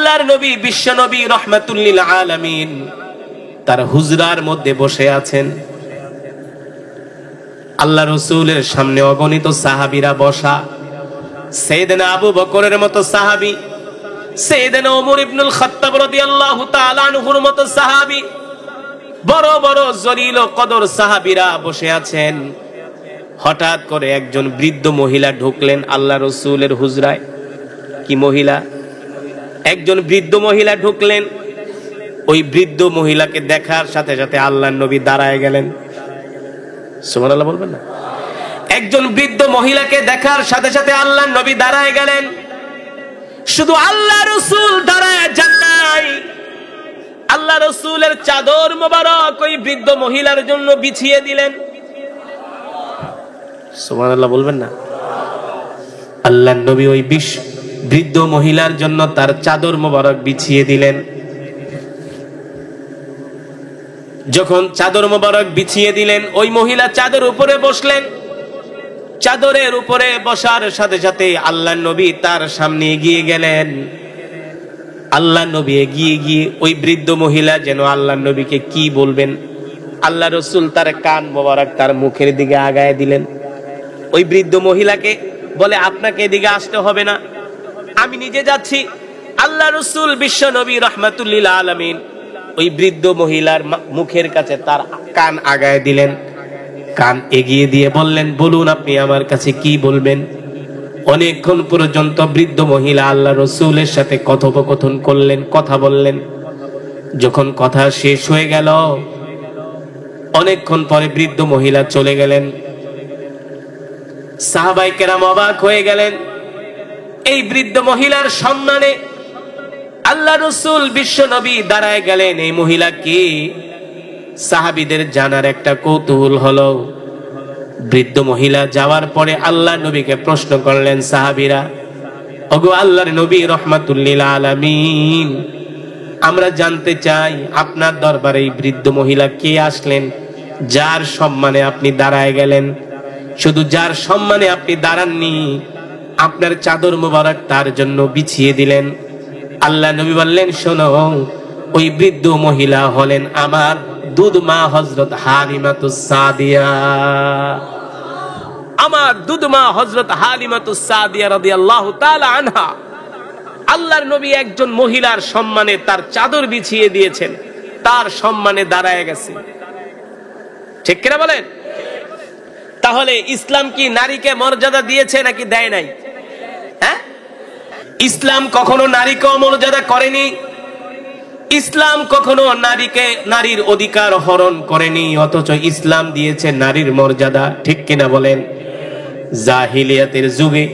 আল্লাহর নবী বিশ্ব নবী রাহমাতুল লিল আলামিন তার হুজরার মধ্যে বসে আছেন। আল্লাহ রাসূলের সামনে অগণিত সাহাবীরা বসা। সাইয়েদনা আবু বকরের মতো সাহাবী, সাইয়েদনা ওমর ইবনুল খাত্তাব রাদিয়াল্লাহু তাআলা আনহুর মতো সাহাবী, বড় বড় জলিল ও কদর সাহাবীরা বসে আছেন। হঠাৎ করে একজন বৃদ্ধ মহিলা ঢুকলেন আল্লাহ রাসূলের হুজরায়। কি মহিলা? একজন বৃদ্ধ মহিলা ঢুকলেন। ওই বৃদ্ধ মহিলাকে দেখার সাথে সাথে আল্লাহর নবী দাঁড়ায় গেলেন। সুবহানাল্লাহ বলবেন না? একজন বৃদ্ধ মহিলাকে দেখার সাথে সাথে আল্লাহর নবী দাঁড়ায় গেলেন। শুধু আল্লাহ রাসূল দাঁড়ায় যান নাই, আল্লাহ রাসূলের চাদর মোবারক ওই বৃদ্ধ মহিলার জন্য বিছিয়ে দিলেন। সুবহানাল্লাহ বলবেন না? আল্লাহর নবী ওই বৃদ্ধ মহিলার জন্য তার চাদর মোবারক বিছিয়ে দিলেন। যখন চাদর মোবারক বিছিয়ে দিলেন, ওই মহিলা চাদর উপরে বসলেন। চাদরের উপরে বসার সাথে সাথে আল্লাহর নবী তার সামনে এগিয়ে গেলেন। আল্লাহর নবী এগিয়ে গিয়ে ওই বৃদ্ধ মহিলা যেন আল্লাহর নবীকে কি বলবেন, আল্লাহ রাসূল তার কান মোবারক তার মুখের দিকে আগায় দিলেন। ওই বৃদ্ধ মহিলাকে বলে, আপনাকে এদিকে আসতে হবে না, আমি নিজে যাচ্ছি। আল্লাহ রাসূল বিশ্ব নবী রাহমাতুল লিল আলামিন ওই বৃদ্ধ মহিলার মুখের কাছে তার কান আগায় দিলেন। কান এগিয়ে দিয়ে বললেন, বলুন আপনি আমার কাছে কি বলবেন। অনেকক্ষণ পর্যন্ত বৃদ্ধ মহিলা আল্লাহ রাসূলের সাথে কথোপকথন করলেন, কথা বললেন। যখন কথা শেষ হয়ে গেল, অনেকক্ষণ পরে বৃদ্ধ মহিলা চলে গেলেন। সাহাবায়ে কেরাম অবাক হয়ে গেলেন। এই বৃদ্ধ মহিলার সম্মানে আল্লাহ রাসূল বিশ্ব নবী দাঁড়ায় গেলেন। এই মহিলা কি? সাহাবীদের জানার একটা কৌতূহল হলো। বৃদ্ধ মহিলা যাওয়ার পরে আল্লাহ নবীকে প্রশ্ন করলেন সাহাবীরা, ওগো আল্লাহর নবী রাহমাতুল লিল আলামিন, আমরা জানতে চাই আপনার দরবারে এই বৃদ্ধ মহিলা কে আসলেন, যার সম্মানে আপনি দাঁড়ায় গেলেন। শুধু যার সম্মানে আপনি দাঁড়াননি, আপনার চাদর মোবারক তার জন্য বিছিয়ে দিলেন। আল্লাহ নবী বললেন, শোনো, ওই বৃদ্ধ মহিলা হলেন আমার দুধ মা হযরত হালিমাতুস সাদিয়া। আমার দুধ মা হযরত হালিমাতুস সাদিয়া রাদিয়াল্লাহু তাআলা আনহা। আল্লাহর নবী একজন মহিলার সম্মানে তার চাদর বিছিয়ে দিয়েছেন, তার সম্মানে দাঁড়ায় গেছে। ঠিক কিনা বলেন? তাহলে ইসলাম কি নারীকে মর্যাদা দিয়েছে নাকি দেয় নাই? হ্যাঁ, ইসলাম কখনো নারীকে অমর্যাদা করেনি। ইসলাম কখনো নারীর অধিকার হরণ করেনি, অথচ ইসলাম দিয়েছে নারীর মর্যাদা। ঠিক কিনা বলেন? জাহিলিয়াতের যুগে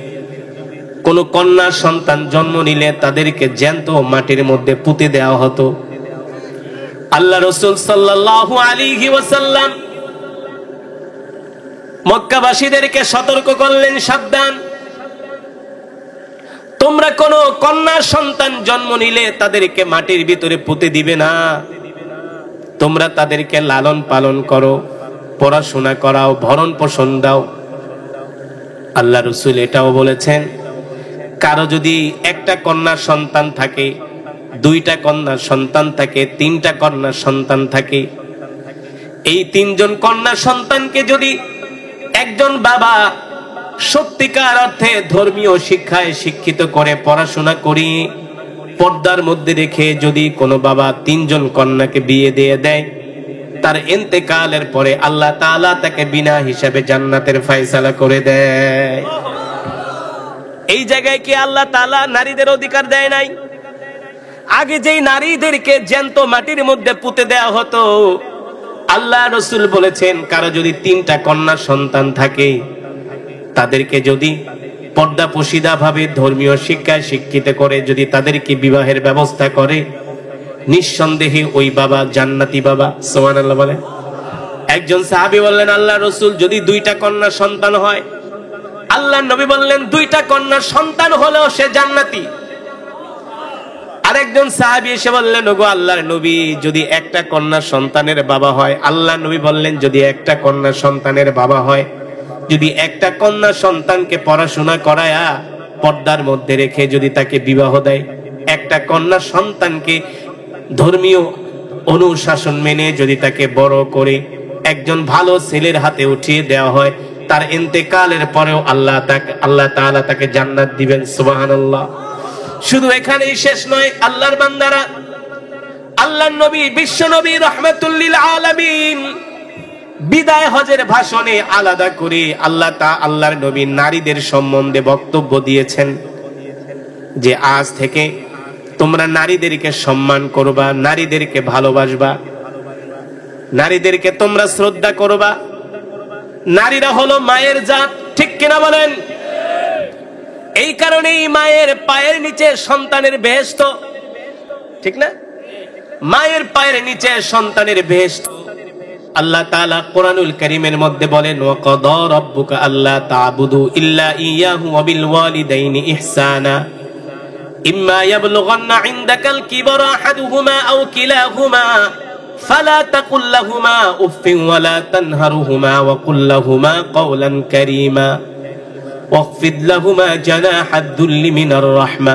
কোন কন্যা সন্তান জন্ম নিলে তাদেরকে জ্যান্ত মাটির মধ্যে পুঁতে দেওয়া হতো। আল্লাহ রাসূল সাল্লাল্লাহু আলাইহি ওয়াসাল্লাম মক্কাবাসীদেরকে সতর্ক করলেন, সাবধান, তোমরা কোন কন্যা সন্তান জন্ম নিলে তাদেরকে মাটির ভিতরে পুঁতে দিবে না। তোমরা তাদেরকে লালন পালন করো, পড়াশোনা করাও, ভরণ পোষণ দাও। আল্লাহ রাসূল এটাও বলেছেন, কারো যদি একটা কন্যা সন্তান থাকে, দুইটা কন্যা সন্তান থাকে, তিনটা কন্যা সন্তান থাকে, এই তিনজন কন্যা সন্তানকে যদি একজন বাবা সত্যিকার অর্থে ধর্মীয় শিক্ষায় শিক্ষিত করে পড়াশোনা করি, পর্দার মধ্যে রেখে যদি কোনো বাবা তিনজন কন্যাকে বিয়ে দিয়ে দেয়, তার ইন্তেকালের পরে আল্লাহ তাআলা তাকে বিনা হিসাবে জান্নাতের ফয়সালা করে দেয়। এই জায়গায় কি আল্লাহ তাআলা নারীদের অধিকার দেয় নাই? আগে যেই নারীদেরকে জ্যান্ত মাটির মধ্যে পুঁতে দেওয়া হতো, আল্লাহ রাসূল বলেছেন, কারো যদি তিনটা কন্যা সন্তান থাকে, তাদেরকে যদি পর্দা পশিদা ভাবে ধর্মীয় শিক্ষায় শিক্ষিত করে যদি তাদেরকে বিবাহের ব্যবস্থা করে, নিঃসন্দেহে ওই বাবা জান্নাতি বাবা। সুবহানাল্লাহ বলে। একজন সাহাবী বললেন, আল্লাহ রাসূল, যদি দুইটা কন্যা সন্তান হয়? আল্লাহ নবী বললেন, দুইটা কন্যা সন্তান হলেও সে জান্নাতি। আরেকজন সাহাবী এসে বললেন, ওগো আল্লাহর নবী, যদি একটা কন্যা সন্তানের বাবা হয়? আল্লাহ নবী বললেন, যদি একটা কন্যা সন্তানের বাবা হয়, যদি একটা কন্যা সন্তানকে পড়াশোনা করায়া পর্দার মধ্যে রেখে যদি তাকে বিবাহ দেয়, একটা কন্যা সন্তানকে ধর্মীয় অনুশাসন মেনে যদি তাকে বড় করে একজন ভালো ছেলের হাতে উঠিয়ে দেওয়া হয়, তার ইন্তেকালের পরেও আল্লাহ তাআলা তাকে জান্নাত দিবেন। সুবহানাল্লাহ। শুধু এখানেই শেষ নয়, আল্লাহর বান্দারা, আল্লাহর নবী বিশ্ব নবী রাহমাতুল লিল আলামিন বিদায় হজের ভাষণে আলাদা করে আল্লাহর নবী নারীদের সম্বন্ধে বক্তব্য দিয়েছেন যে আজ থেকে তোমরা নারীদেরকে সম্মান করবা, নারীদেরকে ভালোবাসবা, নারীদেরকে তোমরা শ্রদ্ধা করবা। নারীরা হলো মায়ের জাত, ঠিক কিনা বলেন? এই কারণেই মায়ের পায়ের নিচে সন্তানের বেহেশত, ঠিক না? মায়ের পায়ের নিচে সন্তানের বেহেশত। আল্লাহ তাআলা কোরআনুল কারীমের মধ্যে বলেন, ওয়া কাদা রাব্বুকা আল্লা তা'বুদু ইল্লা ইয়াহু ওয়া বিল ওয়ালিদাইনি ইহসানা ইম্মা ইয়াবলুগান্না ইনদাকাল কিবারা আহাদুহুমা আও কিলাহুমা ফালা তাকুল লাহুমা উফফিন ওয়া লা তানহারহুমা ওয়া কুল লাহুমা কাওলান কারীমা ওয়াখফিদ লাহুমা জানাহাদ দুল্লি মিনার রাহমা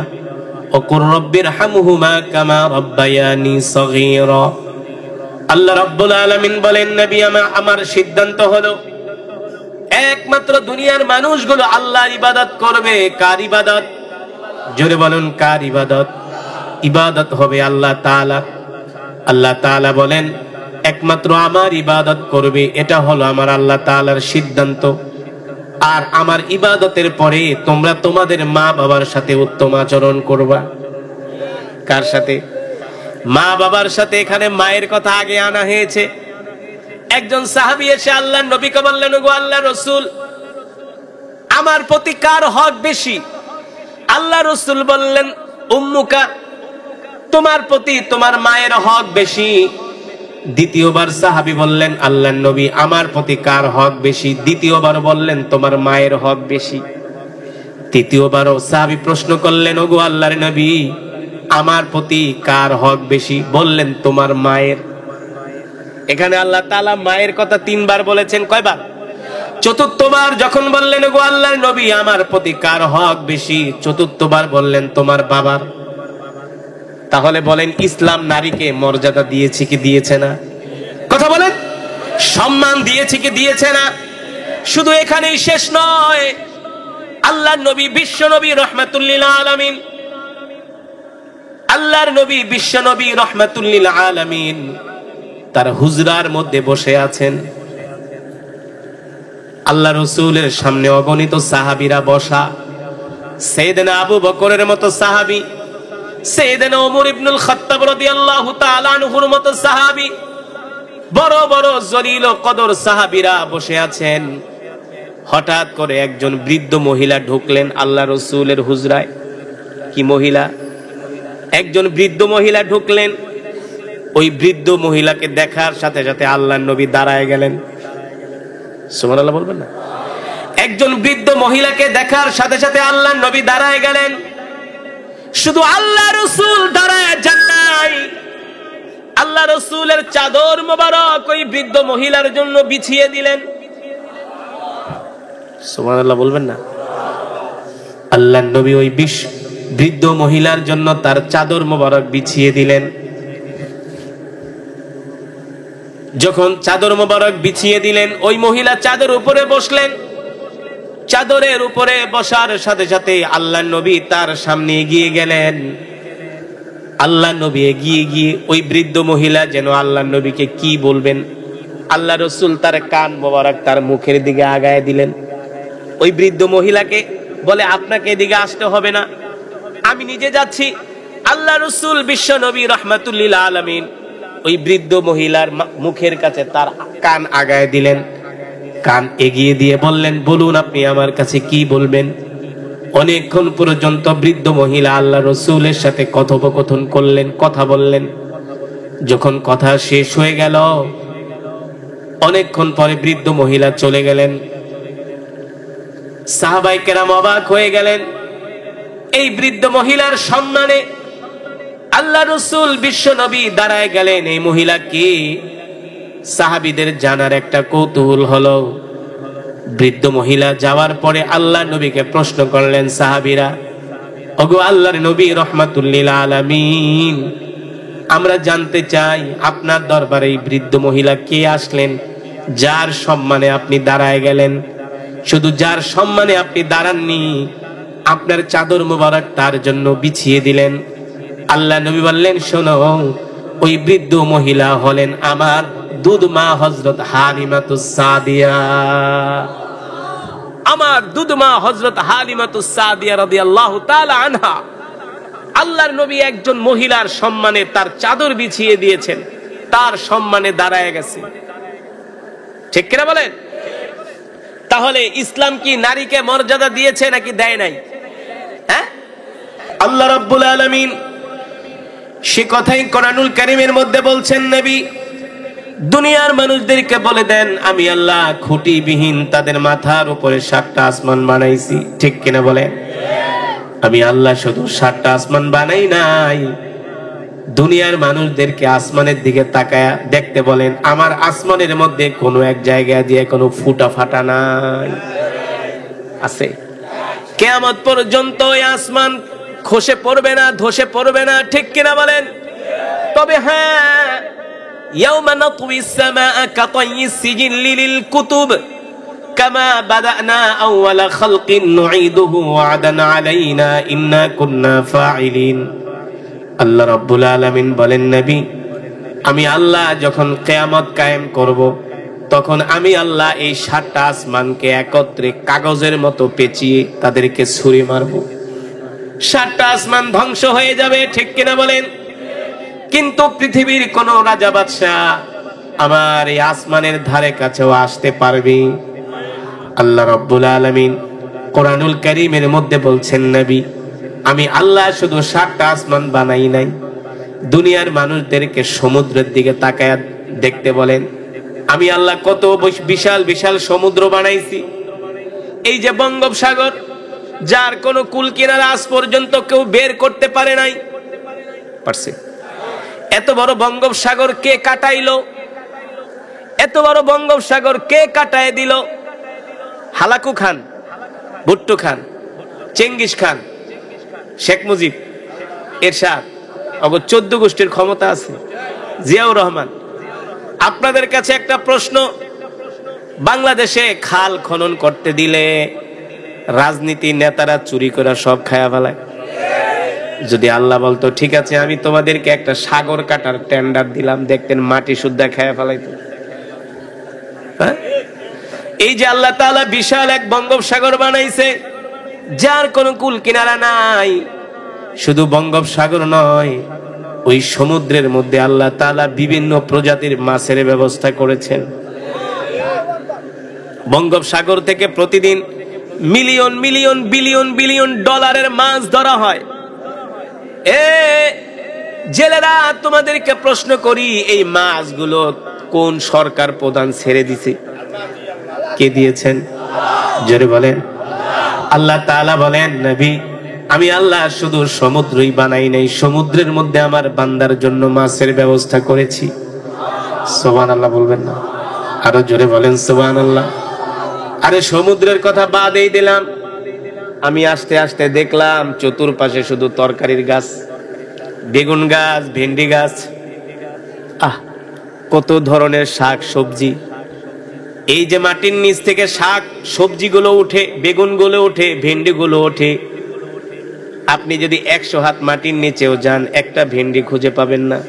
ওয়া কুর রাব্বিরহামহুমা কামা রাব্বায়ানি সগীরা। আল্লাহ রাব্বুল আলামিন বলেন, নবী আমার সিদ্ধান্ত হলো একমাত্র দুনিয়ার মানুষগুলো আল্লাহর ইবাদত করবে। কার ইবাদত? জোরে বলুন, কার ইবাদত? ইবাদত হবে আল্লাহ তাআলা। আল্লাহ তাআলা বলেন একমাত্র আমার ইবাদত করবে, এটা হলো আমার আল্লাহ তাআলার সিদ্ধান্ত। আর আমার ইবাদতের পরে তোমরা তোমাদের মা বাবার সাথে উত্তম আচরণ করবা। কার সাথে? মা বাবার সাথে। এখানে মায়ের কথা আগে আনা হয়েছে। একজন সাহাবী এসে আল্লাহর নবীকে বললেন, ওগো আল্লাহর রাসূল, আমার প্রতি কার হক বেশি? আল্লাহ রাসূল বললেন, উম্মুকা, তোমার প্রতি তোমার মায়ের হক বেশি। দ্বিতীয়বার সাহাবী বললেন, আল্লাহর নবী, আমার প্রতি কার হক বেশি? দ্বিতীয়বার বললেন, তোমার মায়ের হক বেশি। তৃতীয়বারও সাহাবী প্রশ্ন করলেন, ওগো আল্লাহর নবী, আমার প্রতি কার হক বেশি? বললেন, তোমার মায়ের। এখানে আল্লাহ তাআলা মায়ের কথা তিনবার বলেছেন। কয়বার? চতুর্থবার যখন বললেন, ওগো আল্লাহর নবী, আমার প্রতি কার হক বেশি? চতুর্থবার বললেন, তোমার বাবার। তাহলে বলেন, ইসলাম নারীকে মর্যাদা দিয়েছে কি দিয়েছে না? কথা বলেন, সম্মান দিয়েছে কি দিয়েছে না? শুধু এখানেই শেষ নয়, আল্লাহর নবী বিশ্ব নবী রাহমাতুল লিল আলামিন, আল্লাহর নবী বিশ্ব নবী রাহমাতুল লিল আলামিন তার হুজরার মধ্যে বসে আছেন। আল্লাহ রাসূলের সামনে অগণিত সাহাবীরা বসা। সাইয়েদনা আবু বকরের মতো সাহাবী, সাইয়েদনা ওমর ইবনুল খাত্তাব রাদিয়াল্লাহু তাআলা আনহুর মতো সাহাবী, বড় বড় জলিল ও কদর সাহাবীরা বসে আছেন। হঠাৎ করে একজন বৃদ্ধ মহিলা ঢুকলেন আল্লাহ রাসূলের হুজরায়। কি মহিলা? একজন বৃদ্ধ মহিলা ঢুকলেন। ওই বৃদ্ধ মহিলাকে দেখার সাথে সাথে আল্লাহর নবী দাঁড়ায় গেলেন। সুবহানাল্লাহ বলবেন না? একজন বৃদ্ধ মহিলাকে দেখার সাথে সাথে আল্লাহর নবী দাঁড়ায় গেলেন। শুধু আল্লাহ রাসূল দাঁড়ায় যান নাই, আল্লাহ রাসূলের চাদর মোবারক ওই বৃদ্ধ মহিলার জন্য বিছিয়ে দিলেন। সুবহানাল্লাহ বলবেন না? আল্লাহর নবী ওই বৃদ্ধ মহিলার জন্য তার চাদর মোবারক বিছিয়ে দিলেন। যখন চাদর মোবারক বিছিয়ে দিলেন, ওই মহিলা চাদর উপরে বসলেন। চাদরের উপরে বসার সাথে সাথে আল্লাহর নবী তার সামনে এগিয়ে গেলেন। আল্লাহর নবী এগিয়ে গিয়ে ওই বৃদ্ধ মহিলা যেন আল্লাহর নবীকে কি বলবেন, আল্লাহ রাসূল তার কান মোবারক তার মুখের দিকে আগায় দিলেন। ওই বৃদ্ধ মহিলাকে বলে, আপনাকে এদিকে আসতে হবে না, আমি নিজে যাচ্ছি। আল্লাহ রাসূল বিশ্ব নবী রাহমাতুল লিল আলামিন ওই বৃদ্ধ মহিলার মুখের কাছে তার কান আগায় দিলেন। কান এগিয়ে দিয়ে বললেন, বলুন আপনি আমার কাছে কি বলবেন। অনেকক্ষণ পর্যন্ত বৃদ্ধ মহিলা আল্লাহ রাসূলের সাথে কথোপকথন করলেন, কথা বললেন। যখন কথা শেষ হয়ে গেল, অনেকক্ষণ পরে বৃদ্ধ মহিলা চলে গেলেন। সাহাবায়ে কেরাম অবাক হয়ে গেলেন। এই বৃদ্ধ মহিলার সম্মানে আল্লাহ রাসূল বিশ্ব নবী দাঁড়ায় গেলেন। এই মহিলা কি? সাহাবীদের জানার একটা কৌতূহল হলো। বৃদ্ধ মহিলা যাওয়ার পরে আল্লাহ নবীকে প্রশ্ন করলেন, সাহাবীরা ওগো আল্লাহর নবী রাহমাতুল লিল আলামিন, আমরা জানতে চাই আপনার দরবারে এই বৃদ্ধ মহিলা কে আসলেন, যার সম্মানে আপনি দাঁড়ায় গেলেন? শুধু যার সম্মানে আপনি দাঁড়াননি, আপনার চাদর মোবারক তার জন্য বিছিয়ে দিলেন। আল্লাহ নবী বললেন, শোনো, ওই বৃদ্ধ মহিলা হলেন আমার দুধ মা হযরত হালিমাতুস সাদিয়া। আমার দুধ মা হযরত হালিমাতুস সাদিয়া রাদিয়াল্লাহু তাআলা আনহা। আল্লাহর নবী একজন মহিলার সম্মানে তার চাদর বিছিয়ে দিয়েছেন, তার সম্মানে দাঁড়ায় গেছে। ঠিক কিনা বলেন? তাহলে ইসলাম কি নারীকে মর্যাদা দিয়েছে নাকি দেয় নাই? হ্যাঁ, আল্লাহ রাব্বুল আলামিন সে কথাই কোরআনুল কারীমের মধ্যে বলছেন, নবী দুনিয়ার মানুষদেরকে বলে দেন, আমি আল্লাহ খুঁটিবিহীন তাদের মাথার উপরে 7টা আসমান বানাইছি। ঠিক কিনা বলেন? আমি আল্লাহ শুধু 7টা আসমান বানাই নাই, দুনিয়ার মানুষদেরকে আসমানের দিকে তাকায়া দেখতে বলেন, আমার আসমানের মধ্যে কোনো এক জায়গা দিয়ে কোনো ফুটা ফাটা নাই, আছে? কিয়ামত পর্যন্ত এই আসমান খসে পড়বে না, ধসে পড়বে না। ঠিক কিনা বলেন? তবে হ্যাঁ, ইয়াউমা নাতউইস সামাআ কাতাইয়িস সিজিল্লি লিল কুতুব কামা বাদানা আউওয়ালা খালকিন নুঈদুহু ওয়া'দান আলাইনা ইন্না কুন্না ফাইলিন। আল্লাহ রাব্বুল আলামিন বলেন, নবী আমি আল্লাহ যখন কিয়ামত কায়েম করব, তখন আমি আল্লাহ এই 7টা আসমানকে একত্রে কাগজের মতো পেঁচিয়ে তাদেরকে ছুরি মারব। 7টা আসমান ধ্বংস হয়ে যাবে। ঠিক কিনা বলেন? কিন্তু পৃথিবীর কোন রাজা বাদশাহ আমার এই আসমানের ধারে কাছেও আসতে পারবে? আল্লাহ রাব্বুল আলামিন কোরআনুল কারীমের মধ্যে বলছেন, নবী আমি আল্লাহ শুধু 7টা আসমান বানাই নাই, দুনিয়ার মানুষদেরকে সমুদ্রের দিকে তাকায়া দেখতে বলেন, আমি আল্লাহ কত বিশাল বিশাল সমুদ্র বানাইছি। এই যে বঙ্গোপসাগর, যার কোনো কুল কিনারা আজ পর্যন্ত কেউ বের করতে পারে নাই, পারছে? এত বড় বঙ্গোপসাগর কে কাটাইলো? এত বড় বঙ্গোপসাগর কে কাটায় দিল? হালাকু খান, ভুট্টো খান, চেঙ্গিস খান, শেখ মুজিব, এরশাদ, অগো 14 গোষ্ঠীর ক্ষমতা আছে, জিয়াউর রহমান। আপনাদের কাছে একটা প্রশ্ন, বাংলাদেশে খাল খনন করতে দিলে রাজনীতি নেতারা চুরি করে সব খায়া ফেলায়। যদি আল্লাহ বলতো ঠিক আছে আমি তোমাদেরকে একটা সাগর কাটার টেন্ডার দিলাম, দেখতেন মাটি শুদ্ধা খায়া ফেলাইতো। হ্যাঁ, এই যে আল্লাহ তাআলা বিশাল এক বঙ্গোপসাগর বানাইছে, যার কোনো কুল কিনারা নাই। শুধু বঙ্গোপসাগর নয়, ওই সমুদ্রের মধ্যে আল্লাহ তাআলা বিভিন্ন প্রজাতির মাছের ব্যবস্থা করেছেন। বঙ্গোপসাগর থেকে প্রতিদিন মিলিয়ন মিলিয়ন বিলিয়ন বিলিয়ন ডলারের মাছ ধরা হয়। জেলেরা, তোমাদেরকে প্রশ্ন করি, এই মাছগুলো কোন সরকার প্রধান ছেড়ে দিছে? কে দিয়েছেন? জোরে বলেন। আল্লাহ তাআলা বলেন, নবী আমি আল্লাহ শুধু সমুদ্রই বানাই নাই, সমুদ্রের মধ্যে আমার বান্দার জন্য মাছের ব্যবস্থা করেছি। সুবহানাল্লাহ বলবেন না? আরো জোরে বলেন সুবহানাল্লাহ। আরে সমুদ্রের কথা বাদই দিলাম, আমি আস্তে আস্তে দেখলাম চতুর্পাশে শুধু তরকারির গাছ, বেগুন গাছ, ভেন্ডি গাছ, কত ধরনের শাক সবজি। এই যে মাটির নিচ থেকে শাক সবজিগুলো উঠে, বেগুনগুলো উঠে, ভেন্ডিগুলো ওঠে, আপনি যদি 100 হাত মাটির নিচেও যান একটা ভেন্ডি খুঁজে পাবেন না।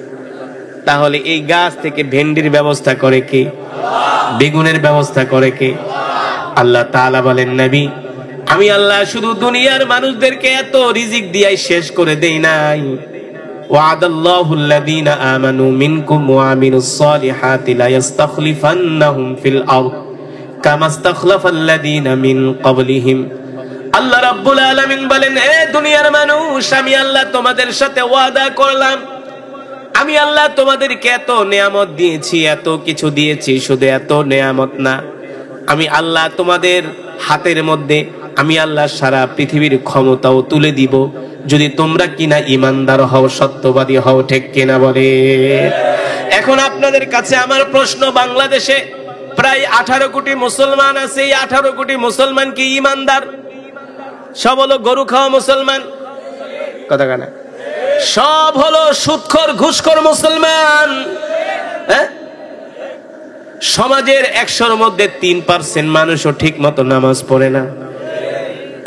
তাহলে এই গাছ থেকে ভেন্ডির ব্যবস্থা করে কে? বেগুনের ব্যবস্থা করে কে? আল্লাহ তাআলা বলেন, নবী আমি আল্লাহ শুধু দুনিয়ার মানুষদেরকে এত রিজিক দিয়াই শেষ করে দেই নাই। ওয়াদাল্লাহু আল্লাযীনা আমানু মিনকুম ওয়া আমিলুস সালিহাতি লা ইস্তাখলিফান্নাহুম ফিল আরদ কামা ইস্তাখলাফাল্লাযীনা মিন ক্বাবলিহিম। আল্লাহ রাব্বুল আলামিন বলেন, হে দুনিয়ার মানুষ, আমি আল্লাহ তোমাদের সাথে ওয়াদা করলাম, আমি আল্লাহ তোমাদেরকে এত নেয়ামত দিয়েছি, এত কিছু দিয়েছি। শুধু এত নেয়ামত না, আমি আল্লাহ তোমাদের হাতের মধ্যে আমি আল্লাহ সারা পৃথিবীর ক্ষমতাও তুলে দিব, যদি তোমরা কিনা ঈমানদার হও, সত্যবাদী হও। ঠিক কিনা বলে? এখন আপনাদের কাছে আমার প্রশ্ন, বাংলাদেশে প্রায় 18 কোটি মুসলমান আছে, এই 18 কোটি মুসলমান কি ঈমানদার? সব হলো গরু খাওয়া মুসলমান। কথা কানা, সব হলো সুদখোর ঘুষখোর মুসলমান। সমাজের 100-র মধ্যে 3% মানুষও ঠিক মতো নামাজ পড়ে না।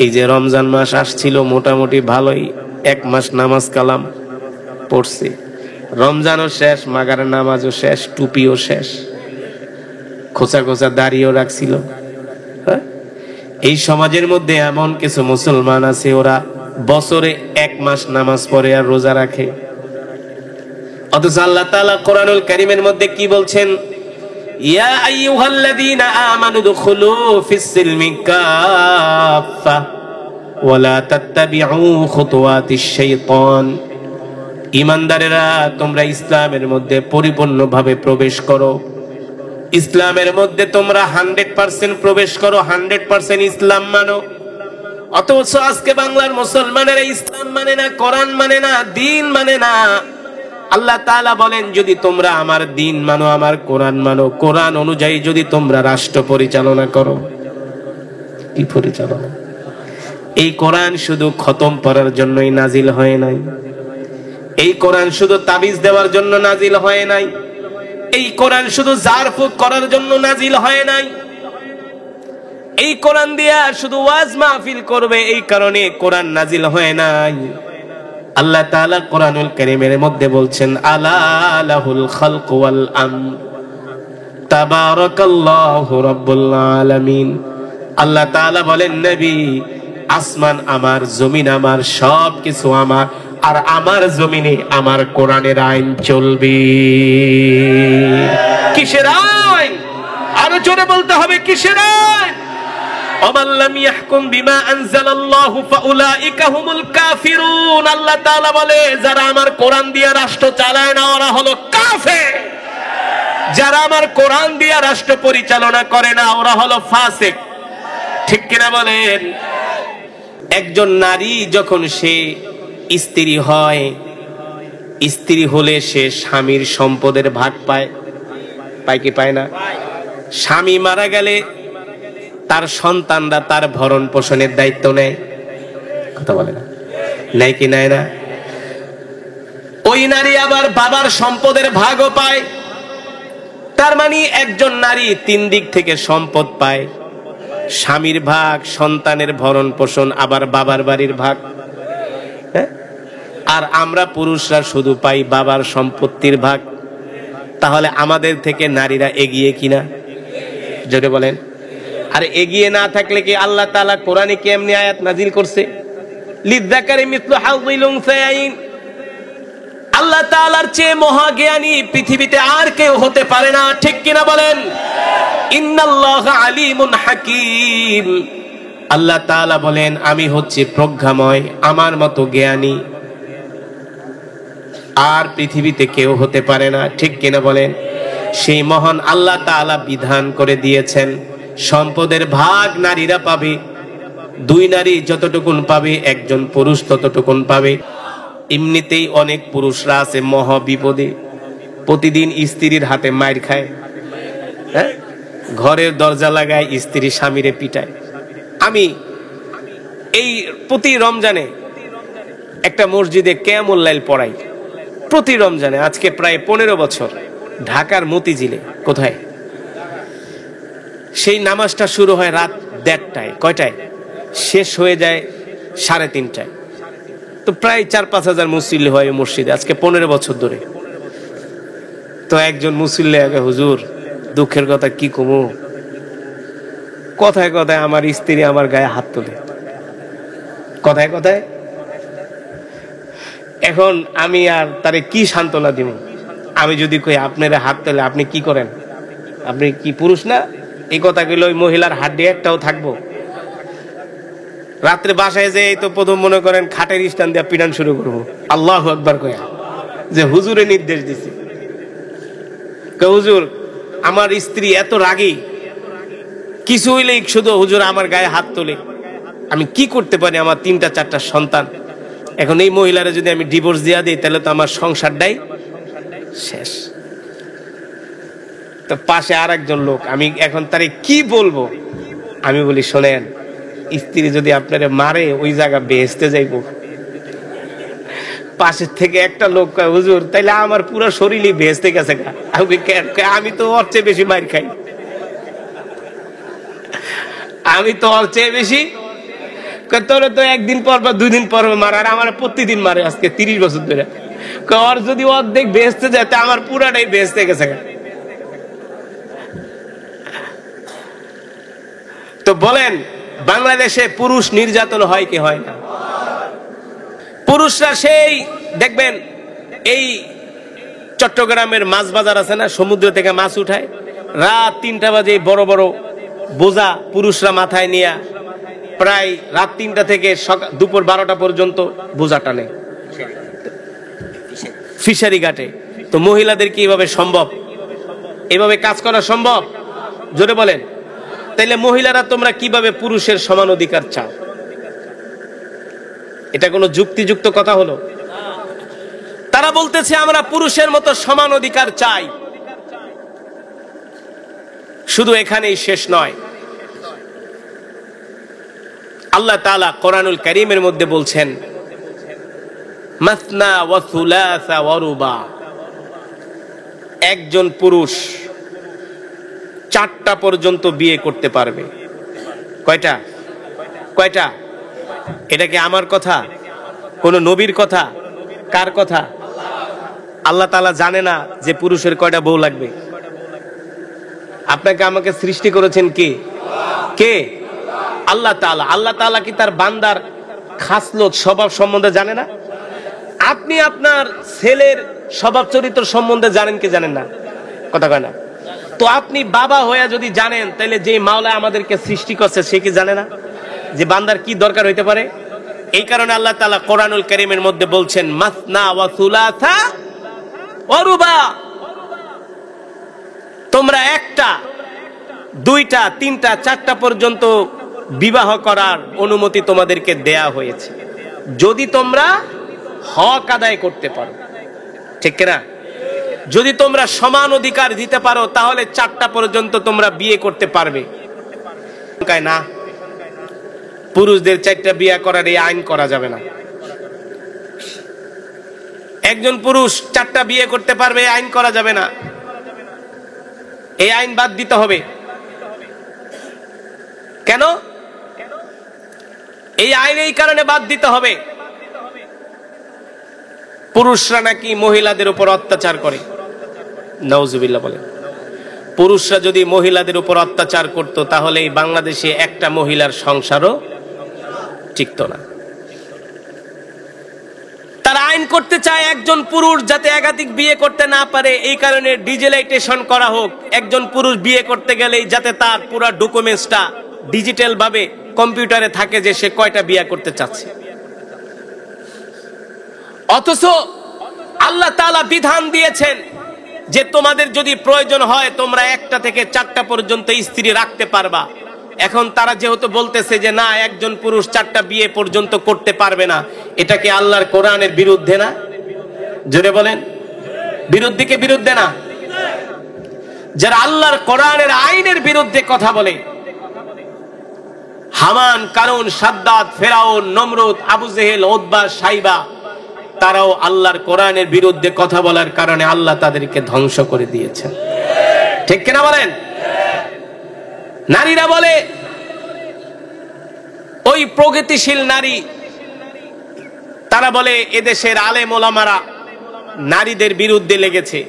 এই যে রমজান মাস আসছিল, মোটামুটি ভালোই 1 মাস নামাজ কালাম পড়ছি, রমজানও শেষ, মাগারের নামাজও শেষ, টুপিও শেষ, খোঁচা খোঁচা দাড়িও রাখছিল। এই সমাজের মধ্যে এমন কিছু মুসলমান আছে, ওরা বছরে 1 মাস নামাজ পড়ে আর রোজা রাখে। অথচ আল্লাহ তাআলা কোরআনুল কারীমের মধ্যে কি বলছেন? ইয়া আইয়ুহাল্লাযীনা আমানু দুখুলু ফিস-সিলমি কাফা ওয়া লা তাত্তাবিউ খুতুওয়াতিশ শাইতান। ঈমানদারেরা, তোমরা ইসলামের মধ্যে পরিপূর্ণভাবে প্রবেশ করো। ইসলামের মধ্যে তোমরা 100% প্রবেশ করো, 100% ইসলাম মানো। অথচ আজকে বাংলার মুসলমানেরা ইসলাম মানে না, কোরআন মানে না, দ্বীন মানে না। আল্লাহ তাআলা বলেন, যদি তোমরা আমার দ্বীন মানো, আমার কোরআন মানো, কোরআন অনুযায়ী যদি তোমরা রাষ্ট্র পরিচালনা করো। কি পরিচালনা? এই কোরআন শুধু খতম পড়ার জন্যই নাজিল হয় নাই। এই কোরআন শুধু তাবিজ দেওয়ার জন্য নাজিল হয় নাই। এই কোরআন শুধু জারফুক করার জন্য নাজিল হয় নাই। এই কোরআন দিয়া শুধু ওয়াজ মাহফিল করবে এই কারণে কোরআন নাজিল হয় নাই। আল্লাহ তাআলা কোরআনুল কারীমের মধ্যে বলছেন, আলা লাহুল খালকু ওয়াল আমর তাবারাকাল্লাহু রাব্বুল আলামিন। আল্লাহ তাআলা বলেন, নবী, আসমান আমার, জমিন আমার, সব কিছু আমার, আর আমার জমিনে আমার কোরআনের আইন চলবে। কিসের আইন? আরো জোরে বলতে হবে, কিসের আইন? ওমান লাম ইয়াহকুম বিমা আনজালাল্লাহু ফাউলাইকা হুমুল কাফিরুন। আল্লাহ তাআলা বলে, যারা আমার কোরআন দিয়ে রাষ্ট্র চালায় না ওরা হলো কাফের। যারা আমার কোরআন দিয়ে রাষ্ট্র পরিচালনা করে না ওরা হলো ফাসিক। ঠিক কিনা বলেন? একজন নারী যখন সে স্ত্রী হয়, স্ত্রী হলে সে স্বামীর সম্পদের ভাগ পায়। পায় কি পায় না? স্বামী মারা গেলে তার সন্তানরা তার ভরণ পোষণের দায়িত্ব নেয়। কথা বলে না? নেয় কি নেয় না? ওই নারী আবার বাবার সম্পদের ভাগও পায়। তার মানে একজন নারী 3 দিক থেকে সম্পদ পায়। স্বামীর ভাগ, সন্তানের ভরণ পোষণ, আবার বাবার বাড়ির ভাগ। আর আমরা পুরুষরা শুধু পাই বাবার সম্পত্তির ভাগ। তাহলে আমাদের থেকে নারীরা এগিয়ে কিনা? জোরে বলেন। আর এগিয়ে না থাকলে কি আল্লাহ তাআলা কোরআনে কেমনে আয়াত নাজিল করছে? লিযযাকারি মিসলু হাযযিল উনসায়াইন। আল্লাহ তাআলার চেয়ে মহাজ্ঞানী পৃথিবীতে আর কেউ হতে পারে না। ঠিক কিনা বলেন? ইন্নাল্লাহা আলিমুন হাকীম। আল্লাহ তাআলা বলেন, আমি হচ্ছে প্রজ্ঞাময়, আমার মতো জ্ঞানী আর পৃথিবীতে কেউ হতে পারে না। ঠিক কিনা বলেন? সেই মহান আল্লাহ তাআলা বিধান করে দিয়েছেন, সম্পদের ভাগ নারীরা পাবে। 2 নারী যতটুকুন পাবে, একজন পুরুষ ততটুকুন পাবে। এমনিতেই অনেক পুরুষরা আছে মহা বিপদে, প্রতিদিন স্ত্রীর হাতে মাইর খায়। ঘরের দরজা লাগায়, স্ত্রী স্বামীরে পিটায়। আমি এই প্রতি রমজানে একটা মসজিদে কিয়ামুল লাইল পড়াই, প্রতি রমজানে। আজকে প্রায় 15 বছর। ঢাকার মতিঝিলে। কোথায়? সেই নামাজটা শুরু হয় রাত 1:30টায়। কয়টায়? শেষ হয়ে যায় 3:30টায়। তো প্রায় 4-5 হাজার মুসল্লি হয় মসজিদে আজকে 15 বছর ধরে। তো একজন মুসল্লি আগে, হুজুর দুঃখের কথা কি কমু, কথায় কথায় আমার স্ত্রী আমার গায়ে হাত তোলে, কথায় কথায়। এখন আমি আর তারে কি সান্ত্বনা দিব? আমি যদি কই আপনারা হাত তোলে, আপনি কি করেন? আপনি কি পুরুষ না? এই কথাগুলো ওই মহিলার হাড্ডি একটাও থাকবো? রাত্রে বাসায় যে তো প্রথম মনে করেন খাটের স্টান দিয়ে পিটান শুরু করবো, আল্লাহু আকবার কয়া, যে হুজুরে নির্দেশ দিছে। হুজুর আমার স্ত্রী এত রাগী, কিছু হইলেই শুধু হুজুর আমার গায়ে হাত তোলে, আমি কি করতে পারি? আমার 3-4টা সন্তান। এখন এই মহিলারা যদি আমি ডিভোর্স দিয়া দিই তাহলে তো আমার সংসারটাই শেষ। তো পাশে আর একজন লোক, আমি এখন তারে কি বলবো? আমি বলি, শোনেন, স্ত্রী যদি আপনারে মারে ওই জায়গা বেহেশতে যাইব। পাশের থেকে একটা লোক কয়, হুজুর তাইলে আমার পুরো শরীরই ভেস্তে গেছে। আমি তো ওর চেয়ে বেশি মার খাই, আমি তো ওর চেয়ে বেশি। তোর তো একদিন পর বা 2 দিন পর মারে, আর আমার প্রতিদিন মারে আজকে 30 বছর ধরে। ওর যদি অর্ধেক ভেস্তে যায় তা আমার পুরাটাই ভেস্তে গেছে। তো বলেন, বাংলাদেশে পুরুষ নির্যাতন হয় কি হয় না? পুরুষরা সেই দেখবেন, এই চট্টগ্রামের মাছ বাজার আছে না, সমুদ্র থেকে মাছ উঠায়, রাত 3টা বাজে বড় বড় বোঝা পুরুষরা মাথায় নিয়ে প্রায় রাত 3টা থেকে দুপুর 12টা পর্যন্ত বোঝা টানে ফিশারি ঘাটে। তো মহিলাদের কি এভাবে সম্ভব? এভাবে কাজ করা সম্ভব? জোরে বলেন। তাইলে মহিলারা তোমরা কিভাবে পুরুষের সমান অধিকার চাও? এটা কোনো যুক্তিযুক্ত কথা হলো? তারা বলতেছে আমরা পুরুষের মতো সমান অধিকার চাই। শুধু এখানেই শেষ নয়, আল্লাহ তাআলা কোরআনুল কারীমের মধ্যে বলছেন মাসনা ওয়া সুলাসা ওয়া রুবা, একজন পুরুষ 4টা পর্যন্ত বিয়ে করতে পারবে। কয়টা? কয়টা? এটা কি আমার কথা? কোন নবীর কথা? কার কথা? আল্লাহ তাআলা জানে না যে পুরুষের কয়টা বউ লাগবে? আপনাকে আমাকে সৃষ্টি করেছেন কে? কে? আল্লাহ তাআলা। আল্লাহ তাআলা কি তার বান্দার খাসলত স্বভাব সম্বন্ধে জানে না? আপনি আপনার ছেলের স্বভাব চরিত্র সম্বন্ধে জানেন কি জানেন না? কথা কয় না। তো আপনি বাবা হয়ে যদি জানেন, তাহলে যে মাওলা আমাদেরকে সৃষ্টি করছে সে কি জানে না যে বান্দার কি দরকার হইতে পারে? এই কারণে আল্লাহ তাআলা কোরআনুল কারীমের মধ্যে বলছেন মাসনা ওয়া সুলাসা ওয়া রুবা, তোমরা 1টা 2টা 3টা 4টা পর্যন্ত বিবাহ করার অনুমতি তোমাদেরকে দেয়া হয়েছে, যদি তোমরা হক আদায় করতে পারো। ঠিক কিনা? যদি তোমরা সমান অধিকার দিতে পারো তাহলে 4টা পর্যন্ত তোমরা বিয়ে করতে পারবে। না, পুরুষদের 4টা বিয়ে করার এই আইন করা যাবে না। একজন পুরুষ 4টা বিয়ে করতে পারবে এই আইন করা যাবে না। এই আইন বাদ দিতে হবে। কেন? এই আইন এই কারণে বাদ দিতে হবে, পুরুষরা নাকি মহিলাদের উপর অত্যাচার করে। নাউজুবিল্লাহ বলে। পুরুষরা যদি মহিলাদের উপর অত্যাচার করত তাহলে এই বাংলাদেশে একটা মহিলার সংসারও টিকত না। তারা আইন করতে চায় একজন পুরুষ যাতে একাধিক বিয়ে করতে না পারে, এই কারণে ডিজিটালাইজেশন করা হোক। একজন পুরুষ বিয়ে করতে গেলেই যাতে তার পুরো ডকুমেন্টসটা ডিজিটাল ভাবে কম্পিউটারে থাকে যে সে কয়টা বিয়ে করতে চাচ্ছে। অথচ আল্লাহ তাআলা বিধান দিয়েছেন যে তোমাদের যদি প্রয়োজন হয় তোমরা 1টা থেকে 4টা পর্যন্ত স্ত্রী রাখতে পারবা। এখন তারা যেহেতু বলতেছে যে না, একজন পুরুষ 4টা বিয়ে পর্যন্ত করতে পারবে না, এটা কি আল্লাহর কোরআনের বিরুদ্ধে না? জোরে বলেন, বিরুদ্ধে কি বিরুদ্ধে না? যারা আল্লাহর কোরআনের আইনের বিরুদ্ধে কথা বলে, হামান, কারুন, সাদ্দাত, ফেরাউন, নমরুদ, আবু জেহেল, উতবা, সাইবা, তারাও আল্লাহর কোরআনের বিরুদ্ধে কথা বলার কারণে আল্লাহ তাদেরকে ধ্বংস করে দিয়েছেন। ঠিক কিনা বলেন? নারীরা বলে, ওই প্রগতিশীল নারী, তারা বলে এদেশের আলেম ওলামারা নারীদের বিরুদ্ধে লেগেছে।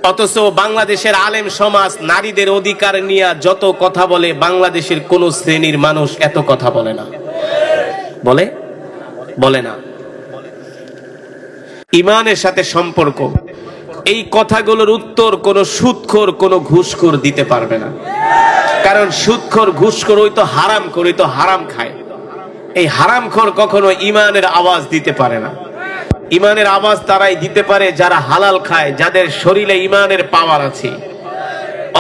অথচ বাংলাদেশের আলেম সমাজ নারীদের অধিকার নিয়ে যত কথা বলে, বাংলাদেশের কোন শ্রেণীর মানুষ এত কথা বলে না। বলে? বলে না। ইমানের সাথে সম্পর্ক, এই কথাগুলোর উত্তর কোন সুদখোর, কোন ঘুষখোর দিতে পারবে না। কারণ সুদখোর, ঘুষখোর ওই তো হারাম করে, ওই তো হারাম খায়। এই হারামখোর কখনো ইমানের আওয়াজ দিতে পারে না। ইমানের আওয়াজ তারাই দিতে পারে যারা হালাল খায়, যাদের শরীরে ইমানের পাওয়ার আছে,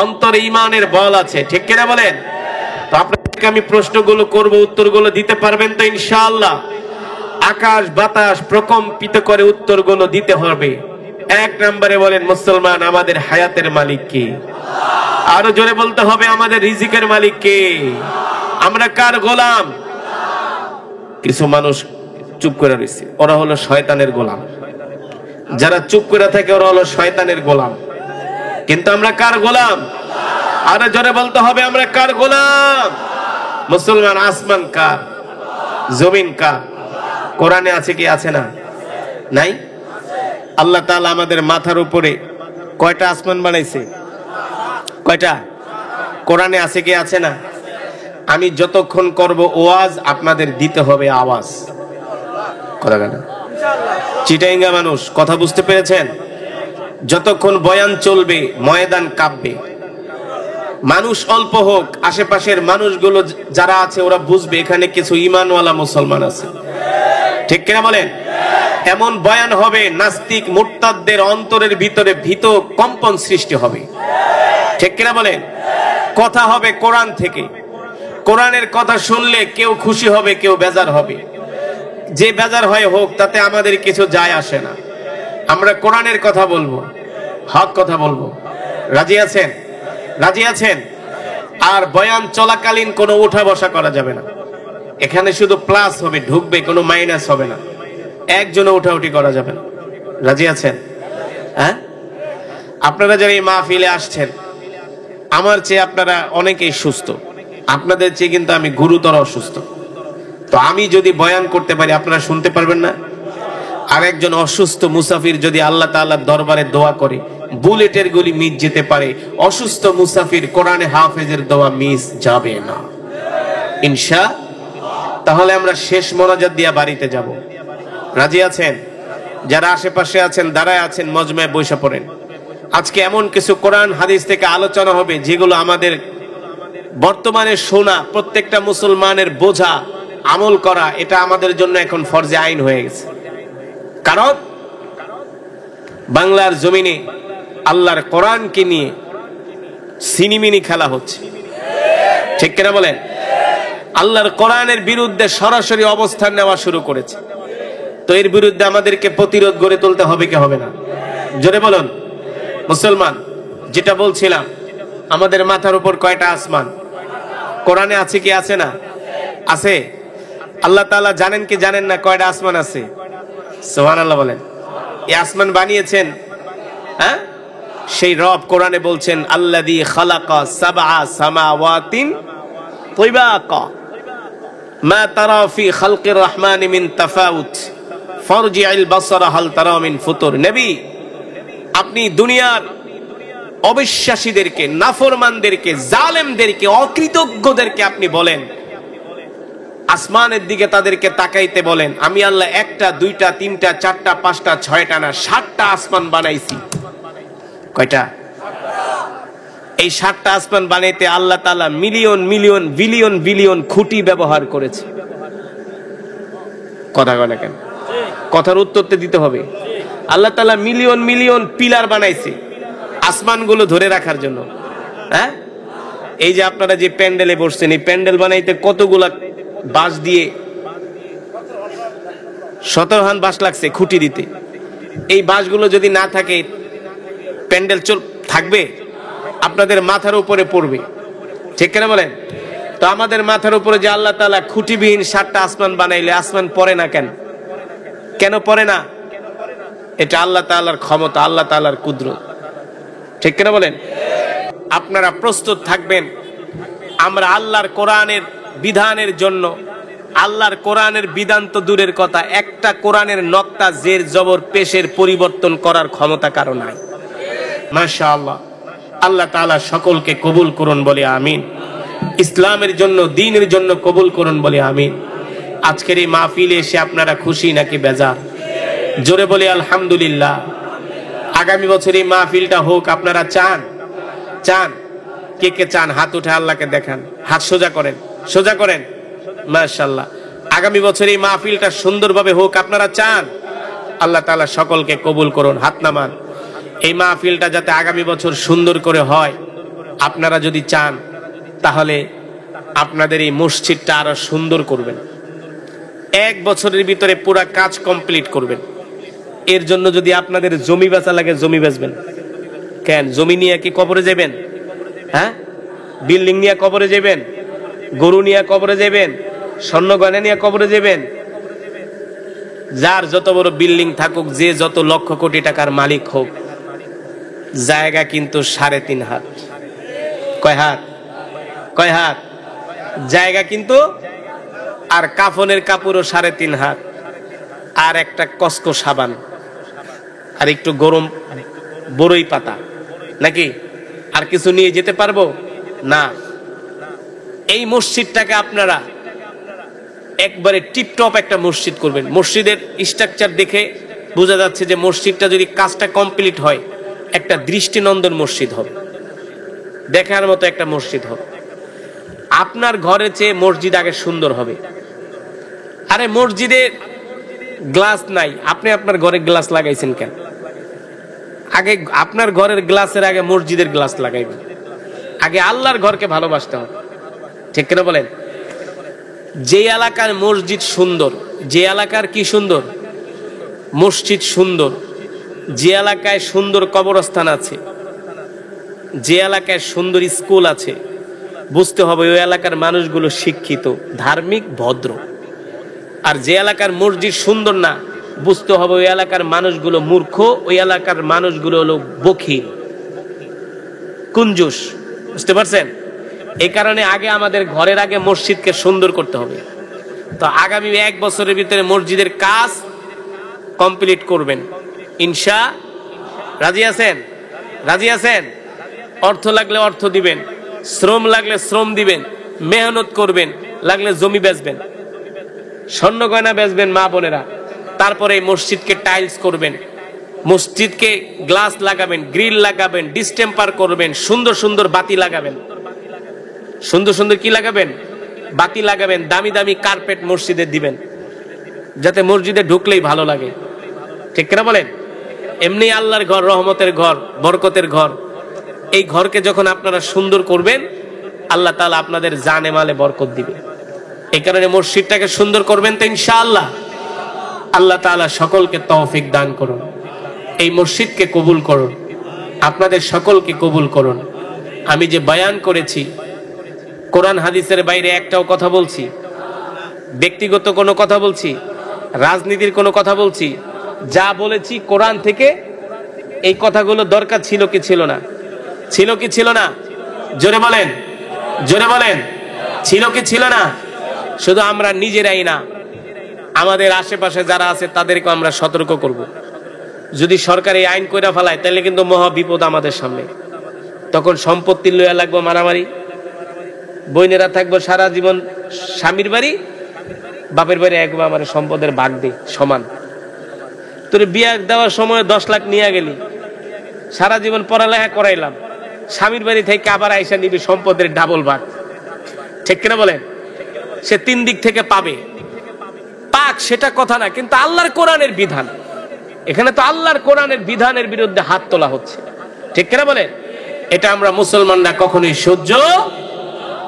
অন্তরে ইমানের বল আছে। ঠিক কিনা বলেন? তো আপনাকে আমি প্রশ্নগুলো করব, উত্তরগুলো দিতে পারবেন তো ইনশাআল্লাহ? আকাশ বাতাস প্রকম্পিত করে উত্তরগুলো দিতে হবে। 1 নম্বরে বলেন, মুসলমান আমাদের হায়াতের মালিক কে? আরো জোরে বলতে হবে, আমাদের রিজিকের মালিক কে? আমরা কার গোলাম? কিছু মানুষ চুপ করে রয়েছে, ওরা হলো শয়তানের গোলাম। যারা চুপ করে থাকে ওরা হলো শয়তানের গোলাম। কিন্তু আমরা কার গোলাম? আরে জোরে বলতে হবে, আমরা কার গোলাম? মুসলমান। আসমান কার? জমিন কার? কোরআনে আছে কি আছে না? নাই? আল্লাহ তাআলা আমাদের মাথার উপরে কয়টা আসমান বানাইছে? কয়টা? কোরআনে আছে কি আছে না? আমি যতক্ষণ করব ওয়াজ, আপনাদের দিতে হবে আওয়াজ। কথা কেন? চিটাইঙ্গা মানুষ, কথা বুঝতে পেরেছেন? যতক্ষণ বয়ান চলবে ময়দান কাঁপবে। মানুষ অল্প হোক, আশেপাশের মানুষগুলো যারা আছে ওরা বুঝবে এখানে কিছু ঈমানওয়ালা মুসলমান আছে। ঠিক কিনা বলেন? এমন বয়ান হবে নাস্তিক মুরতাদদের অন্তরের ভিতরে ভীত কম্পন সৃষ্টি হবে। ঠিক কিনা বলেন? কথা হবে কোরআন থেকে। কোরআনের কথা শুনলে কেউ খুশি হবে, কেউ বেজার হবে। যে বেজার হয় হোক, তাতে আমাদের কিছু যায় আসে না। আমরা কোরআনের কথা বলবো, হক কথা বলবো। রাজি আছেন? রাজি আছেন? আর বয়ান চলাকালীন কোনো উঠা বসা করা যাবে না। এখানে শুধু প্লাস হবে, ঢুকবে, কোনো মাইনাস হবে না। একজনও উঠাউঠি করা যাবে না। রাজি আছেন? হ্যাঁ? আপনারা যারা এই মাহফিলে আসছেন, আমার চেয়ে আপনারা অনেকেই সুস্থ, আপনাদের চেয়ে কিন্তু আমি গুরুতর অসুস্থ। তো আমি যদি বয়ান করতে পারি, আপনারা শুনতে পারবেন না? আর একজন অসুস্থ মুসাফির যদি আল্লাহ তাআলার দরবারে দোয়া করে, বুলেটের গুলি মিস যেতে পারে, অসুস্থ মুসাফির কোরআনে হাফেজের দোয়া মিস যাবে না ইনশাআল্লাহ। তাহলে আমরা শেষ মোনাজাত দিয়ে বাড়িতে যাব। রাজি আছেন? যারা আশেপাশে আছেন, দাঁড়ায় আছেন, মজমায় বসে পড়েন। আজকে এমন কিছু কোরআন হাদিস থেকে আলোচনা হবে যেগুলো আমাদের বর্তমানে শোনা, প্রত্যেকটা মুসলমানের বোঝা, আমল করা, এটা আমাদের জন্য এখন ফরজে আইন হয়ে গেছে। কারণ বাংলার জমিনে আল্লাহর কোরআনকে নিয়ে সিনিমিনি খেলা হচ্ছে। ঠিক কিনা বলেন? আল্লাহর কোরআনের বিরুদ্ধে সরাসরি অবস্থান নেওয়া শুরু করেছে। তো এর বিরুদ্ধে আমাদেরকে প্রতিরোধ গড়ে তুলতে হবে কি হবে না? জোরে বলুন। মুসলমান, যেটা বলছিলাম, আমাদের মাথার উপর কয়টা আসমান? কোরআনে আছে কি আছে না? আছে। আল্লাহ তাআলা জানেন কি জানেন না কয়টা আসমান আছে? সুবহানাল্লাহ বলেন। এই আসমান বানিয়েছেন, হ্যাঁ, সেই রব কোরআনে বলছেন, আল্লাযী খালাকা সাবআ সামাওয়াতিন তিবাকা মা তারা ফি খালকির রহমানি মিন তাফাউত ফারজি'ল বাসারা হাল তারা মিন ফুতুর। নবী, আপনি দুনিয়ার অবিশ্বাসীদেরকে, নাফরমানদেরকে, জালেমদেরকে, অকৃতজ্ঞদেরকে আপনি বলেন, আসমানের দিকে তাদেরকে তাকাইতে বলেন, আমি আল্লাহ একটা, দুইটা, তিনটা, চারটা, পাঁচটা, ছয়টা না 7টা আসমান বানাইছি। কয়টা? এই 7টা আসমান বানাইতে আল্লাহ তাআলা মিলিয়ন মিলিয়ন বিলিয়ন বিলিয়ন খুঁটি ব্যবহার করেছে। কথা বলে কেন? কথার উত্তর দিতে হবে। আল্লাহ তাআলা মিলিয়ন মিলিয়ন পিলার বানাইছে আসমানগুলো ধরে রাখার জন্য। হ্যাঁ, এই যে আপনারা যে প্যান্ডেলে বসছেন, এই প্যান্ডেল বানাইতে কতগুলা বাঁশ দিয়ে 17 হান বাঁশ লাগছে খুঁটি দিতে। এই বাঁশগুলো যদি না থাকে, প্যান্ডেল থাকবে? আপনাদের মাথার উপরে পড়বে। ঠিক কিনা বলেন? তো আমাদের মাথার উপরে যে আল্লাহ তাআলা খুঁটিবিহীন 7টা আসমান বানাইলে, আসমান পড়ে না কেন? কেন পড়ে না? এটা আল্লাহ তাআলার ক্ষমতা, আল্লাহ তাআলার কুদরত। ঠিক কিনা বলেন? আপনারা প্রস্তুত থাকবেন। আমরা আল্লাহর কোরআনের বিধানের জন্য, আল্লাহর কোরআনের বিধান তো দূরের কথা, একটা কোরআনের নক্তা, জের, জবর, পেশের পরিবর্তন করার ক্ষমতা কারো নাই। মাশাআল্লাহ। আল্লাহ তাআলা সকলকে কবুল করুন বলে আমিন। ইসলামের জন্য, দ্বীনের জন্য কবুল করুন বলে আমিন। আজকের এই মাহফিলে এসে আপনারা খুশি নাকি বেজার? জোরে বলে আলহামদুলিল্লাহ। আগামী বছর এই মাহফিলটা হোক, আপনারা চান? চান? কে কে চান? হাত উঠে আল্লাহকে দেখান, হাত সোজা করেন, সোজা করেন। মাশাআল্লাহ। আগামী বছর এই মাহফিলটা সুন্দরভাবে হোক, আপনারা চান? আল্লাহ তাআলা সকলকে কবুল করুন। হাত নামান। এই মাহফিলটা যাতে আগামী বছর সুন্দর করে হয়, আপনারা যদি চান, তাহলে আপনাদের এই মসজিদটা আরো সুন্দর করবেন। 1 বছরের ভিতরে পুরো কাজ কমপ্লিট করবেন। এর জন্য যদি আপনাদের জমি বেচা লাগে, জমি বেচবেন। কেন? জমি নিয়ে কি কবরে যাবেন? হ্যাঁ, বিল্ডিং নিয়ে কবরে যাবেন? গরু নিয়ে কবরে যাবেন? স্বর্ণ গয়না নিয়ে কবরে যাবেন? যার যত বড় বিল্ডিং থাকুক, যে যত লক্ষ কোটি টাকার মালিক হোক, জায়গা কিন্তু 3.5 হাত। কয় হাত? কয় হাত? জায়গা কিন্তু, আর কাফনের কাপড়ও 3.5 হাত, আর একটা কসকো সাবান, আর একটু গরম বড়ই পাতা, নাকি আর কিছু নিয়ে যেতে পারবো না। এই মসজিদটাকে আপনারা একবারে টিপটপ একটা মসজিদ করবেন। মসজিদের স্ট্রাকচার দেখে বোঝা যাচ্ছে যে মসজিদটা যদি কাজটা কমপ্লিট হয় একটা দৃষ্টিনন্দন মসজিদ হবে, দেখার মতো একটা মসজিদ হবে। আপনার ঘরের চেয়ে মসজিদ আগে সুন্দর হবে। আরে মসজিদে গ্লাস নাই, আপনি আপনার ঘরে গ্লাস লাগাইছেন কেন? আগে আপনার ঘরের গ্লাসের আগে মসজিদের গ্লাস লাগাইবেন। আগে আল্লাহর ঘরকে ভালোবাসতে হবে, ঠিক কিনা বলেন? যে এলাকার মসজিদ সুন্দর, যে এলাকার কি সুন্দর? মসজিদ সুন্দর। যে এলাকায় সুন্দর কবরস্থান আছে, যে এলাকায় সুন্দর স্কুল আছে, বুঝতে হবে ওই এলাকার মানুষগুলো শিক্ষিত, ধার্মিক, ভদ্র। আর যে এলাকার মসজিদ সুন্দর না, বুঝতে হবে ওই এলাকার মানুষগুলো মূর্খ, ওই এলাকার মানুষগুলো হলো বখিল, কুঞ্জুস। বুঝতে পারছেন? এই কারণে আগে আমাদের ঘরের আগে মসজিদকে সুন্দর করতে হবে। তো আগামী 1 বছরের ভিতরে মসজিদের কাজ কমপ্লিট করবেন ইনশা। রাজি আছেন? রাজি আছেন? অর্থ লাগলে অর্থ দিবেন, শ্রম লাগলে শ্রম দিবেন, মেহনত করবেন, লাগলে জমি বেচবেন, স্বর্ণ গয়না বেচবেন মা বোনেরা। তারপরে এই মসজিদকে টাইলস করবেন, মসজিদকে গ্লাস লাগাবেন, গ্রিল লাগাবেন, ডিস্টেম্পার করবেন, সুন্দর সুন্দর বাতি লাগাবেন। সুন্দর সুন্দর কি লাগাবেন? বাতি লাগাবেন। দামি দামি কার্পেট মসজিদে দিবেন, যাতে মসজিদে ঢুকলেই ভালো লাগে, ঠিক কিনা বলেন? এমনি আল্লাহর ঘর, রহমতের ঘর, বরকতের ঘর। এই ঘরকে যখন আপনারা সুন্দর করবেন, আল্লাহ তাআলা আপনাদের জানে মালে বরকত দিবে। এই কারণে মসজিদটাকে সুন্দর করবেন তো ইনশাআল্লাহ। আল্লাহ তাআলা সকলকে তৌফিক দান করুন, এই মসজিদকে কবুল করুন, আপনাদের সকলকে কবুল করুন। আমি যে বয়ান করেছি কোরআন হাদিসের বাইরে একটাও কথা বলছি, ব্যক্তিগত কোনো কথা বলছি, রাজনীতির কোনো কথা বলছি, যা বলেছি কোরআন থেকে। এই কথাগুলো দরকার ছিল কি ছিল না? ছিল কি ছিল না? জোরে বলেন, জোরে বলেন, ছিল কি ছিল না? শুধু আমরা নিজেরাই না, আমাদের আশেপাশে যারা আছে তাদেরকে আমরা সতর্ক করব। যদি সরকার এই আইন কইরা ফেলায় তাহলে কিন্তু মহা বিপদ আমাদের সামনে। তখন সম্পত্তি লইয়া লাগবো মারামারি, বইনেরা থাকবো সারা জীবন স্বামীর বাড়ি, বাপের বাড়ি একবার আমার সম্পদের ভাগ দে সমান। তোর বিয়া দেওয়ার সময় 10 লাখ নিয়ে গেলি, সারা জীবন পড়ালেখা করাইলাম, স্বামীর বাড়ি থেকে আবার আইসা নিবি সম্পদের ডাবল ভাগ, ঠিক কিনা বলেন? সে 3 দিক থেকে পাবে, পাক, সেটা কথা না, কিন্তু আল্লাহর কোরআনের বিধান, এখানে তো আল্লাহর কোরআনের বিধানের বিরুদ্ধে হাত তোলা হচ্ছে, ঠিক কিনা বলেন? এটা আমরা মুসলমানরা কখনোই সহ্য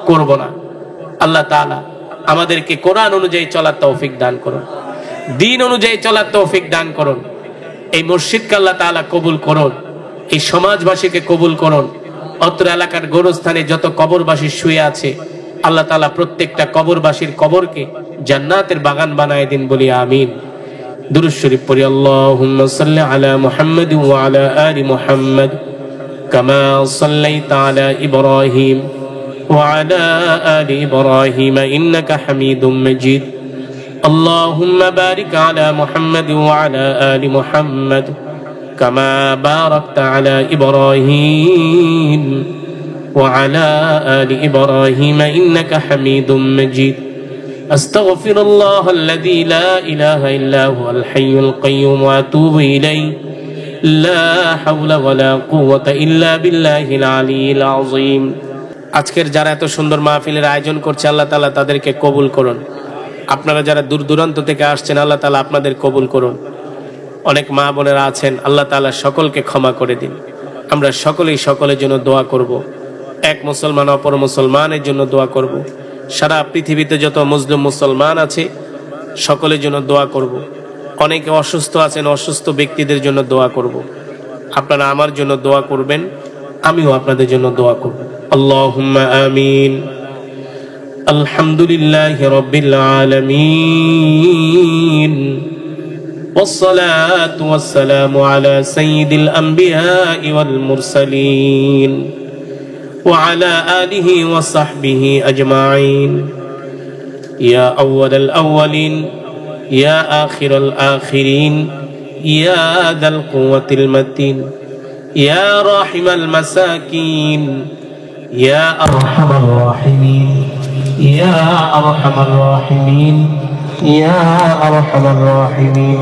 করব না। আল্লাহ তাআলা আমাদেরকে কোরআন অনুযায়ী চলার তৌফিক দান করুন, দিন অনুযায়ী চলার তৌফিক দান করুন। এই মসজিদকে আল্লাহ তাআলা কবুল করুন, এই সমাজবাসীকে কবুল করুন। অত্র এলাকার গোরস্থানে যত কবরবাসী শুয়ে আছে, আল্লাহ তাআলা প্রত্যেকটা কবরবাসীর কবরকে জান্নাতের বাগান বানায় দিন, বলি আমিন। দুরূদ শরীফ পড়ি। আল্লাহুম্মা সাল্লি আলা মুহাম্মাদ ওয়া আলা আলি মুহাম্মাদ কামা সাল্লাইতা আলা ইব্রাহিম ওয়া আলা আলি ইব্রাহিম ইন্নাকা হামিদুম মাজিদ। আল্লাহুম্মা বারিক আলা মুহাম্মাদ ওয়া আলা আলি মুহাম্মাদ কামা বারাকতা আলা ইব্রাহিম وعلى آل إبراهيم إنك حميد مجيد. أستغفر الله الذي لا إله إلا هو الحي القيوم وأتوب إليه. لا حول ولا قوة إلا بالله العلي العظيم. আজকের যারা এত সুন্দর মাহফিলের আয়োজন করছে, আল্লাহ তাআলা তাদেরকে কবুল করুন। আপনারা যারা দূর দূরান্ত থেকে আসছেন, আল্লাহ তাআলা আপনাদের কবুল করুন। অনেক মা বোনেরা আছেন, আল্লাহ তাআলা সকলকে ক্ষমা করে দিন। আমরা সকলেই সকলের জন্য দোয়া করব। এক মুসলমান অপর মুসলমানের জন্য দোয়া করব। সারা পৃথিবীতে যত মুসলিম মুসলমান আছে সকলের জন্য দোয়া করব। অনেকে অসুস্থ আছেন, অসুস্থ ব্যক্তিদের জন্য দোয়া করব। আপনারা আমার জন্য দোয়া করবেন, আমিও আপনাদের জন্য দোয়া করব। আল্লাহুম্মা আমিন। আলহামদুলিল্লাহি রাব্বিল আলামিন। والصلاة والسلام على سيد الأنبياء والمرسلين وعلى آله وصحبه أجمعين يا أول الأولين يا آخر الآخرين يا ذا القوة المتين يا راحم المساكين يا أرحم الراحمين يا أرحم الراحمين يا أرحم الراحمين